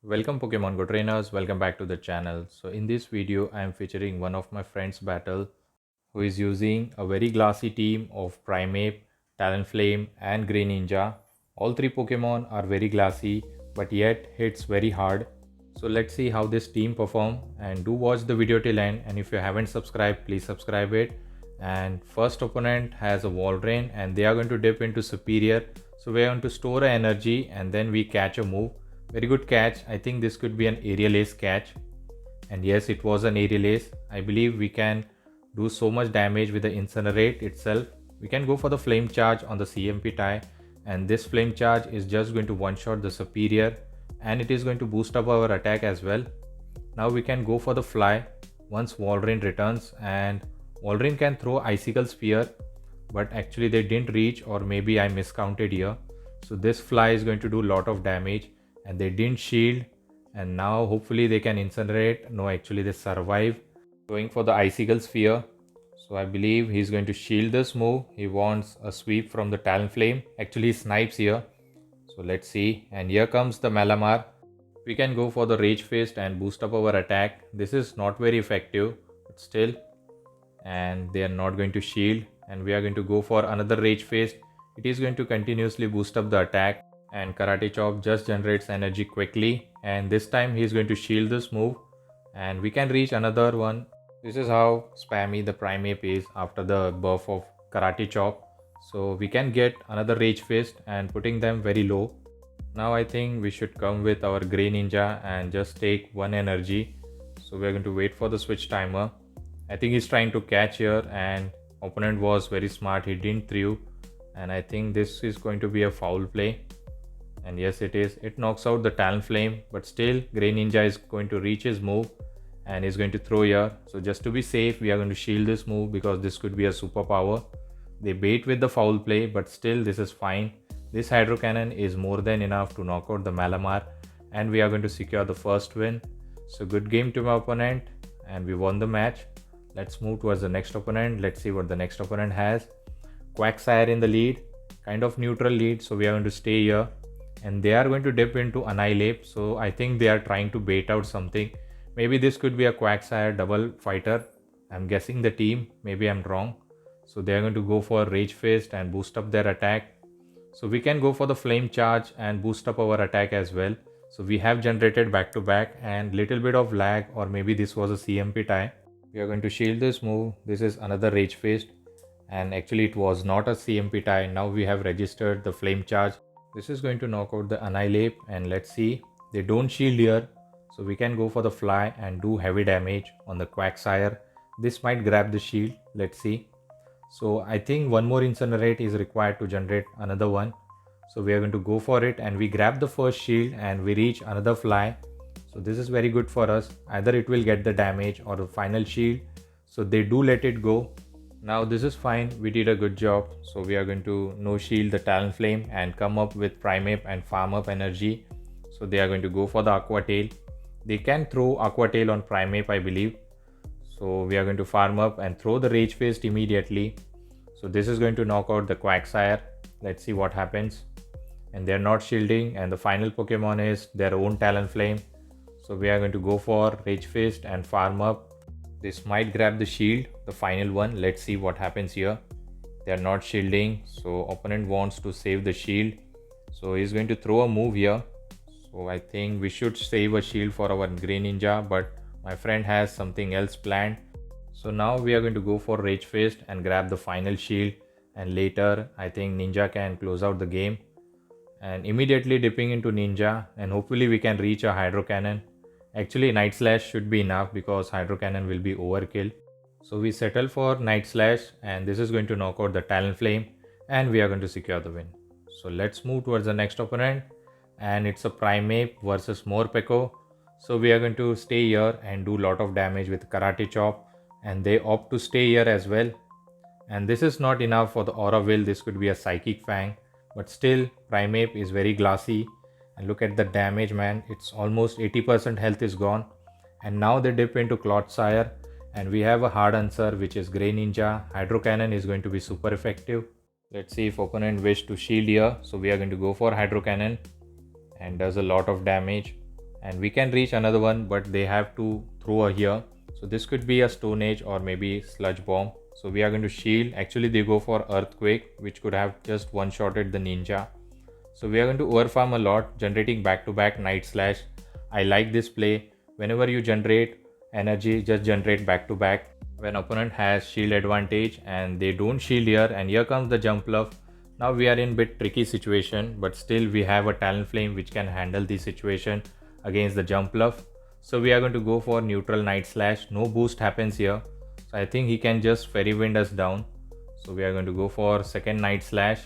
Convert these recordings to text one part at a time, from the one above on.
Welcome Pokemon Go trainers, welcome back to the channel. So in this video I am featuring one of my friends battle who is using a very glassy team of Primeape, Talonflame and Grey Ninja. All three Pokemon are very glassy but yet hits very hard. So let's see how this team perform, and do watch the video till end, and if you haven't subscribed please subscribe it. And first opponent has a Walrein and they are going to dip into Superior. So we are going to store our energy and then we catch a move. Very good catch. I think this could be an aerial ace catch. And yes, it was an aerial ace. I believe we can do so much damage with the Incinerate itself. We can go for the flame charge on the CMP tie, and this flame charge is just going to one-shot the Superior and it is going to boost up our attack as well. Now we can go for the fly once Walrein returns, and Walrein can throw Icicle Spear, but actually they didn't reach, or maybe I miscounted here. So this fly is going to do a lot of damage and they didn't shield, and now hopefully they can incinerate. No, actually they survive. Going for the Icicle Sphere. So I believe he's going to shield this move. He wants a sweep from the Talonflame. Actually he snipes here. So let's see. And here comes the Malamar. We can go for the Rage Fist and boost up our attack. This is not very effective, but still. And they are not going to shield. And we are going to go for another Rage Fist. It is going to continuously boost up the attack. And Karate Chop just generates energy quickly. And this time he is going to shield this move. And we can reach another one. This is how spammy the Primeape is after the buff of Karate Chop. So we can get another Rage Fist and putting them very low. Now I think we should come with our Grey Ninja and just take one energy. So we're going to wait for the switch timer. I think he's trying to catch here, and opponent was very smart. He didn't throw, and I think this is going to be a foul play. And yes, it is. It knocks out the Talonflame, but still Grey Ninja is going to reach his move and is going to throw here. So just to be safe, we are going to shield this move because this could be a superpower. They bait with the foul play, but still this is fine. This Hydro Cannon is more than enough to knock out the Malamar, and we are going to secure the first win. So good game to my opponent, and we won the match. Let's move towards the next opponent. Let's see what the next opponent has. Quagsire in the lead, kind of neutral lead, so we are going to stay here. And they are going to dip into Annihilate, so I think they are trying to bait out something. Maybe this could be a Quagsire double fighter. I'm guessing the team, maybe I'm wrong. So they are going to go for Rage Fist and boost up their attack. So we can go for the Flame Charge and boost up our attack as well. So we have generated back to back, and little bit of lag, or maybe this was a CMP tie. We are going to shield this move. This is another Rage Fist, and actually it was not a CMP tie. Now we have registered the Flame Charge. This is going to knock out the Annihilate, and let's see. They don't shield here. So we can go for the fly and do heavy damage on the Quagsire. This might grab the shield. Let's see. So I think one more Incinerate is required to generate another one. So we are going to go for it, and we grab the first shield and we reach another fly. So this is very good for us. Either it will get the damage or the final shield. So they do let it go. Now this is fine. We did a good job. So we are going to no shield the Talonflame and come up with Primeape and farm up energy. So they are going to go for the Aqua Tail. They can throw Aqua Tail on Primeape, I believe. So we are going to farm up and throw the Rage Fist immediately. So this is going to knock out the Quagsire. Let's see what happens. And they're not shielding, and the final Pokemon is their own Talonflame. So we are going to go for Rage Fist and farm up. This might grab the shield, the final one. Let's see what happens here. They're not shielding, so opponent wants to save the shield. So he's going to throw a move here. So I think we should save a shield for our Grey Ninja, but my friend has something else planned. So now we are going to go for Rage Fist and grab the final shield, and later I think Ninja can close out the game. And immediately dipping into Ninja, and hopefully we can reach a Hydro Cannon. Actually Night Slash should be enough because Hydro Cannon will be overkill. So we settle for Night Slash, and this is going to knock out the Talonflame, and we are going to secure the win. So let's move towards the next opponent, and it's a Primeape versus Morpeko. So we are going to stay here and do a lot of damage with Karate Chop, and they opt to stay here as well. And this is not enough for the Aura Will. This could be a Psychic Fang, but still Primeape is very glassy. And look at the damage, man. It's almost 80% health is gone. And now they dip into Quagsire, and we have a hard answer, which is Grey Ninja. Hydro Cannon is going to be super effective. Let's see if opponent wish to shield here. So we are going to go for Hydro Cannon, and does a lot of damage. and we can reach another one, but they have to throw a here. So this could be a Stone Age or maybe Sludge Bomb. So we are going to shield. Actually they go for Earthquake, which could have just one-shotted the ninja. So we are going to overfarm a lot, generating back-to-back Night Slash. I like this play. Whenever you generate energy, just generate back-to-back. When opponent has shield advantage and they don't shield here, and here comes the jump bluff. Now we are in bit tricky situation, but still we have a Talonflame which can handle the situation against the jump bluff. So we are going to go for neutral Night Slash. No boost happens here. So I think he can just Fairy Wind us down. So we are going to go for second Night Slash.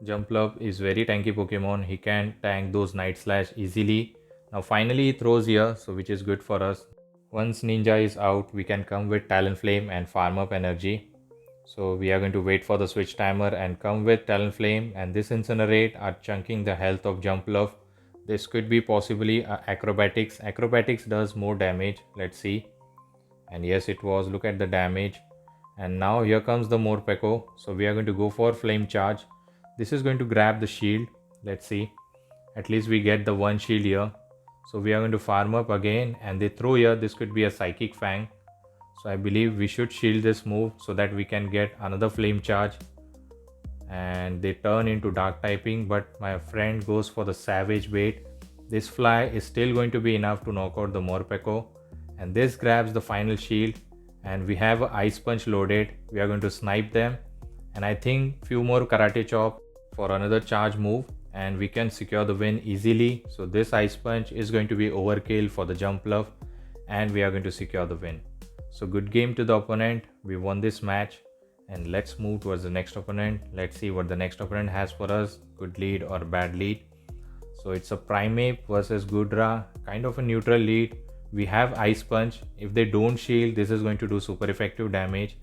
Jumpluff is very tanky Pokemon. He can tank those Night Slash easily. Now finally he throws here, so which is good for us. Once Ninja is out, we can come with Talonflame and farm up energy. So we are going to wait for the switch timer and come with Talonflame, and this Incinerate are chunking the health of Jumpluff. This could be possibly Acrobatics. Acrobatics does more damage. Let's see. And yes, it was. Look at the damage. And now here comes the Morpeko. So we are going to go for Flame Charge. This is going to grab the shield. Let's see. At least we get the one shield here. So we are going to farm up again, and they throw here. This could be a Psychic Fang. So I believe we should shield this move so that we can get another Flame Charge. And they turn into Dark typing, but my friend goes for the Savage Bait. This fly is still going to be enough to knock out the Morpeko. And this grabs the final shield, and we have a Ice Punch loaded. We are going to snipe them, and I think few more Karate Chop for another charge move, and we can secure the win easily. So this Ice Punch is going to be overkill for the jump bluff, and we are going to secure the win. So good game to the opponent. We won this match, and let's move towards the next opponent. Let's see what the next opponent has for us. Good lead or bad lead. So it's a Primeape versus Goodra, kind of a neutral lead. We have Ice Punch. If they don't shield, this is going to do super effective damage.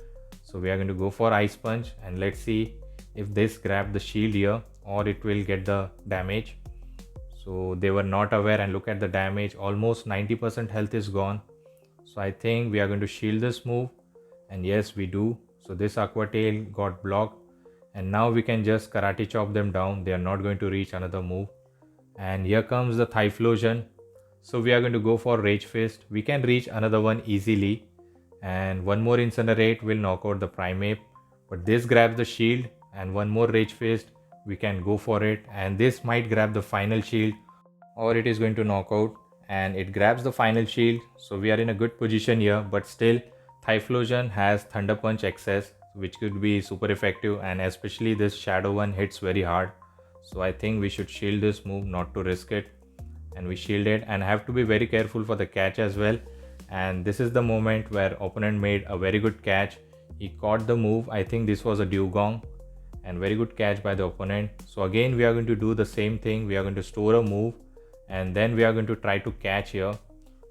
So we are going to go for Ice Punch, and let's see if this grab the shield here or it will get the damage. So they were not aware, and look at the damage. Almost 90% health is gone. So I think we are going to shield this move, and yes, we do. So this Aqua Tail got blocked, and now we can just Karate Chop them down. They are not going to reach another move. And here comes the Typhlosion. So we are going to go for Rage Fist. We can reach another one easily, and one more Incinerate will knock out the Primeape. But this grabs the shield, and one more Rage Fist, we can go for it, and this might grab the final shield, or it is going to knock out, and it grabs the final shield. So we are in a good position here, but still Typhlosion has Thunder Punch excess, which could be super effective, and especially this Shadow one hits very hard. So I think we should shield this move, not to risk it. And we shield it, and have to be very careful for the catch as well. And this is the moment where opponent made a very good catch. He caught the move. I think this was a Dewgong, and very good catch by the opponent. So again we are going to do the same thing. We are going to store a move, and then we are going to try to catch here,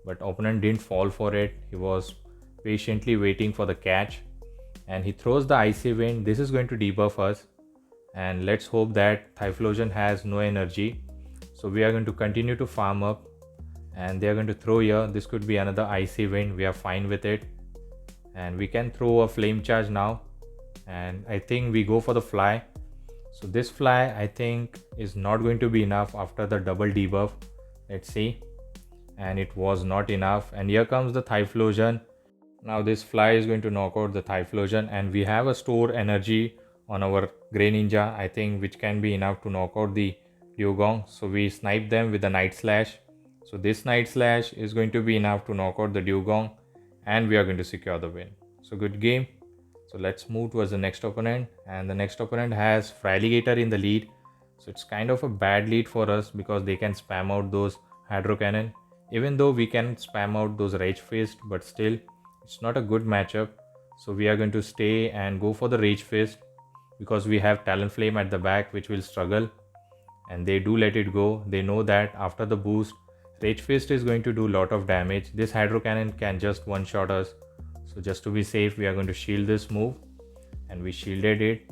but opponent didn't fall for it. He was patiently waiting for the catch, and he throws the Icy Wind. This is going to debuff us, and let's hope that Typhlosion has no energy. So we are going to continue to farm up, and they are going to throw here. This could be another Icy Wind. We are fine with it, and we can throw a Flame Charge now, and I think we go for the fly. So this fly I think is not going to be enough after the double debuff. Let's see. And it was not enough, and here comes the Typhlosion. Now this fly is going to knock out the Typhlosion, and we have a store energy on our Grey Ninja, I think, which can be enough to knock out the Dewgong. So we snipe them with the Night Slash. So this Night Slash is going to be enough to knock out the Dewgong, and we are going to secure the win. So good game. So let's move towards the next opponent, and the next opponent has Fraligator in the lead. So it's kind of a bad lead for us because they can spam out those Hydro Cannon. Even though we can spam out those Rage Fist, but still it's not a good matchup. So we are going to stay and go for the Rage Fist because we have Talonflame at the back, which will struggle, and they do let it go. They know that after the boost, Rage Fist is going to do a lot of damage. This Hydro Cannon can just one-shot us. So just to be safe, we are going to shield this move, and we shielded it.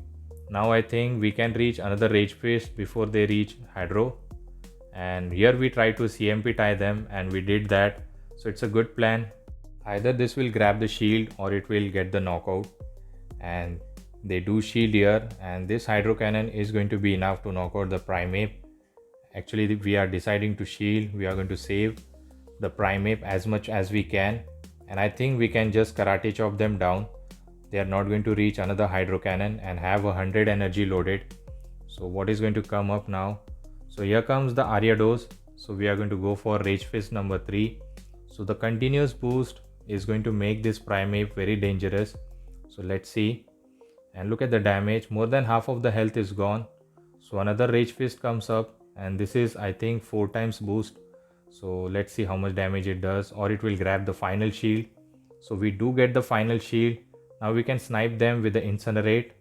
Now I think we can reach another Rage Fist before they reach Hydro. And here we try to CMP tie them, and we did that. So it's a good plan. Either this will grab the shield or it will get the knockout. And they do shield here, and this Hydro Cannon is going to be enough to knock out the Primeape. Actually we are deciding to shield. We are going to save. the Primeape as much as we can, and I think we can just karate chop them down. They are not going to reach another Hydro Cannon and have 100 energy loaded. So what is going to come up now? So here comes the Ariados. So we are going to go for Rage Fist number 3. So the continuous boost is going to make this Primeape very dangerous. So let's see. And look at the damage. More than half of the health is gone. So another Rage Fist comes up, and this is, I think, 4 times boost. So let's see how much damage it does, or it will grab the final shield. So we do get the final shield. Now we can snipe them with the Incinerate,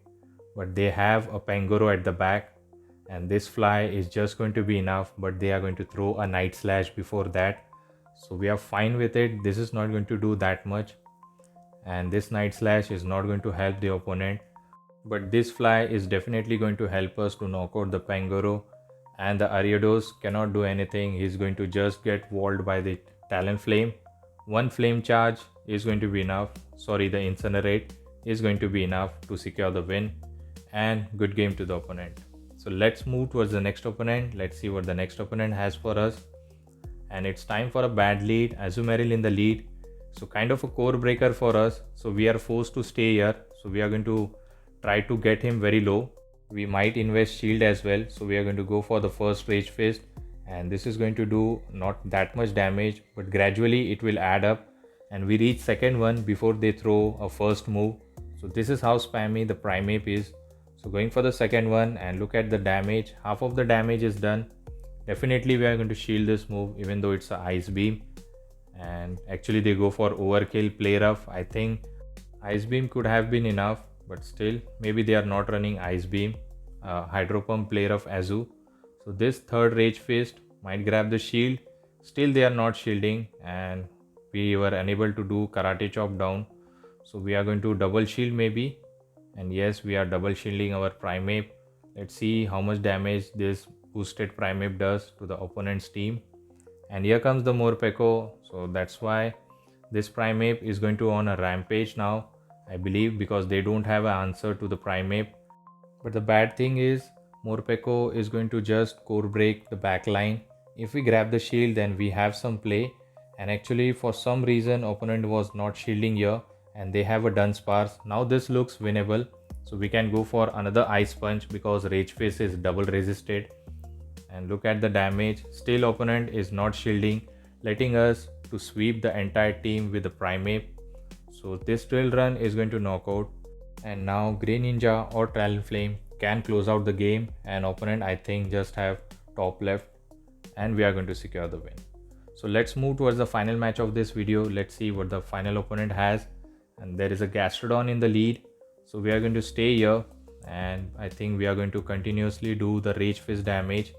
but they have a Pangoro at the back, and this fly is just going to be enough, but they are going to throw a Night Slash before that. So we are fine with it. This is not going to do that much, and this Night Slash is not going to help the opponent, but this fly is definitely going to help us to knock out the Pangoro. And the Ariados cannot do anything. He's going to just get walled by the Talonflame. One flame charge is going to be enough. Sorry, the Incinerate is going to be enough to secure the win, and good game to the opponent. So let's move towards the next opponent. Let's see what the next opponent has for us. And it's time for a bad lead. Azumarill in the lead. So kind of a core breaker for us. So we are forced to stay here. So we are going to try to get him very low. We might invest shield as well. So we are going to go for the first Rage Fist, and this is going to do not that much damage, but gradually it will add up, and we reach second one before they throw a first move. So this is how spammy the Primeape is. So going for the second one, and look at the damage. Half of the damage is done. Definitely we are going to shield this move, even though it's a Ice Beam. And actually they go for overkill, play rough. I think Ice Beam could have been enough, but still maybe they are not running Ice Beam. Hydro Pump, play rough, Azu. So this third Rage Fist might grab the shield. Still they are not shielding, and we were unable to do Karate Chop down. So we are going to double shield maybe. And yes, we are double shielding our Primeape. Let's see how much damage this boosted Primeape does to the opponent's team. And here comes the Morpeko. So that's why this Primeape is going to on a rampage now, I believe, because they don't have an answer to the Primeape. But the bad thing is Morpeko is going to just core break the back line. If we grab the shield, then we have some play. And actually for some reason opponent was not shielding here, and they have a Dunsparce. Now this looks winnable. So we can go for another Ice Punch because Rage Face is double resisted. And look at the damage. Still opponent is not shielding, letting us to sweep the entire team with the Primeape. So this drill run is going to knock out. And now Greninja or Talonflame can close out the game, and opponent I think just have top left, and we are going to secure the win. So let's move towards the final match of this video. Let's see what the final opponent has. And there is a Gastrodon in the lead. So we are going to stay here, and I think we are going to continuously do the Rage Fist damage,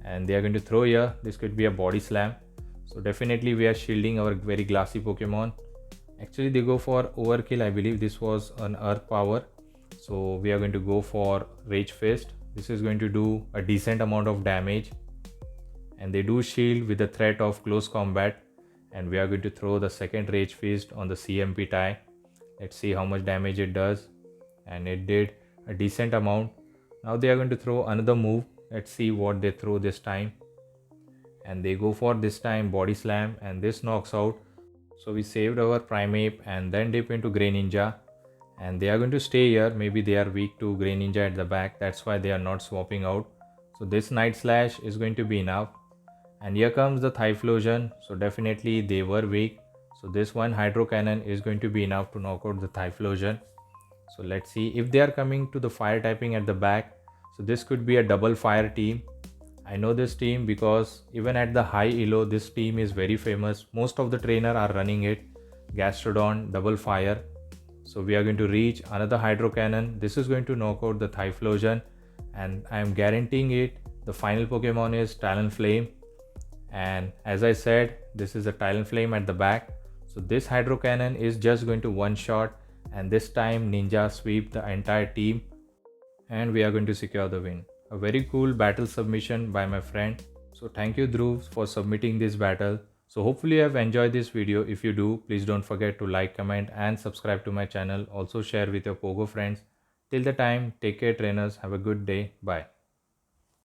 and they are going to throw here. This could be a Body Slam. So definitely we are shielding our very glassy Pokemon. Actually they go for overkill. I believe this was an Earth Power. So we are going to go for Rage Fist. This is going to do a decent amount of damage, and they do shield with the threat of close combat. And we are going to throw the second Rage Fist on the CMP tie. Let's see how much damage it does, and it did a decent amount. Now they are going to throw another move. Let's see what they throw this time. And they go for this time Body Slam, and this knocks out. So we saved our Primeape and then dip into Greninja, and they are going to stay here. Maybe they are weak to Greninja at the back, that's why they are not swapping out. So this Night Slash is going to be enough. And here comes the Typhlosion. So definitely they were weak. So this one Hydro Cannon is going to be enough to knock out the Typhlosion. So let's see if they are coming to the fire typing at the back. So this could be a double fire team. I know this team because even at the high elo, this team is very famous. Most of the trainer are running it. Gastrodon, double fire. So we are going to reach another Hydro Cannon. This is going to knock out the Typhlosion, and I am guaranteeing it. The final Pokemon is Talonflame. And as I said, this is a Talonflame at the back. So this Hydro Cannon is just going to one shot, and this time Ninja sweep the entire team, and we are going to secure the win. A very cool battle submission by my friend. So thank you Dhruv for submitting this battle. So hopefully you have enjoyed this video. If you do, please don't forget to like, comment and subscribe to my channel. Also share with your Pogo friends. Till the time, take care trainers. Have a good day. Bye.